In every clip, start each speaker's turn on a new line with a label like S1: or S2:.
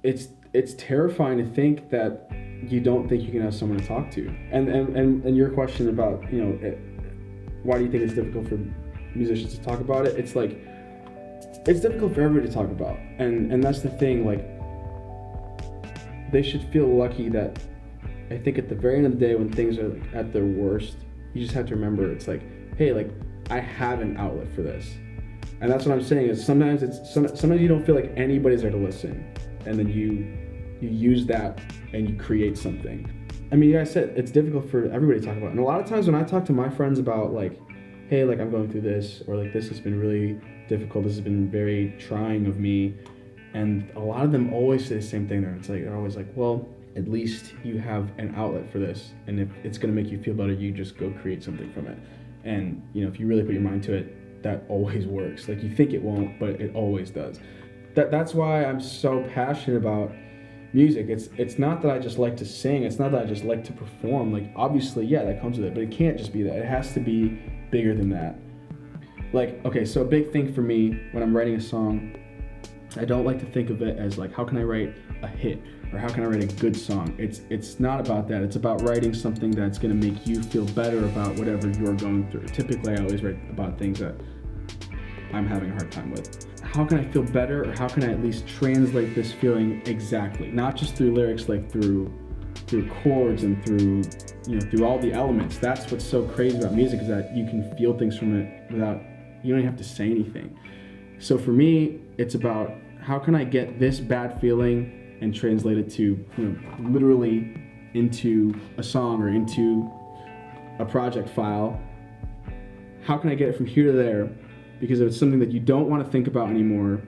S1: it's terrifying to think that you don't think you can have someone to talk to. And your question about, why do you think it's difficult for musicians to talk about it? It's like, it's difficult for everybody to talk about. And that's the thing, like, they should feel lucky that, I think at the very end of the day, when things are like at their worst, you just have to remember, it's like, hey, like, I have an outlet for this. And that's what I'm saying, is sometimes you don't feel like anybody's there to listen. And then you use that and you create something. I mean, like I said, it's difficult for everybody to talk about. And a lot of times when I talk to my friends about, like, hey, like, I'm going through this, or like, this has been really difficult, this has been very trying of me, and a lot of them always say the same thing. They're always like, well, at least you have an outlet for this, and if it's gonna make you feel better, you just go create something from it. And if you really put your mind to it, that always works. Like, you think it won't, but it always does. That's why I'm so passionate about music. It's not that I just like to sing, it's not that I just like to perform. Like, obviously, yeah, that comes with it, but it can't just be that. It has to be bigger than that. Like, okay, so a big thing for me when I'm writing a song, I don't like to think of it as like, how can I write a hit, or how can I write a good song? It's not about that. It's about writing something that's gonna make you feel better about whatever you're going through. Typically, I always write about things that I'm having a hard time with. How can I feel better, or how can I at least translate this feeling exactly? Not just through lyrics, like through chords and through all the elements. That's what's so crazy about music, is that you can feel things from it without, you don't even have to say anything. So for me, it's about, how can I get this bad feeling and translate it to, literally into a song or into a project file? How can I get it from here to there? Because if it's something that you don't want to think about anymore,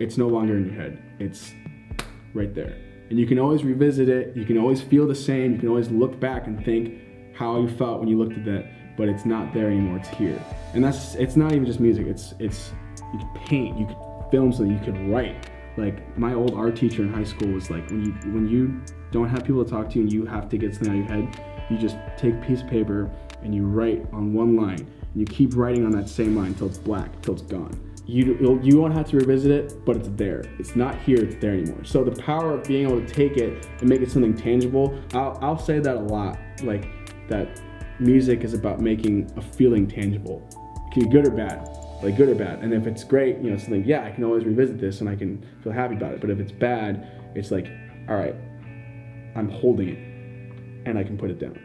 S1: it's no longer in your head. It's right there. And you can always revisit it. You can always feel the same. You can always look back and think how you felt when you looked at that, but it's not there anymore, it's here. And it's not even just music. It's you could paint, you could film something, you could write. Like, my old art teacher in high school was like, when you don't have people to talk to and you have to get something out of your head, you just take a piece of paper and you write on one line. And you keep writing on that same line until it's black, until it's gone. You won't have to revisit it, but it's there. It's not here, it's there anymore. So the power of being able to take it and make it something tangible, I'll say that a lot, like, that music is about making a feeling tangible. It can be good or bad. Like, good or bad. And if it's great, something, yeah, I can always revisit this and I can feel happy about it. But if it's bad, it's like, all right, I'm holding it and I can put it down.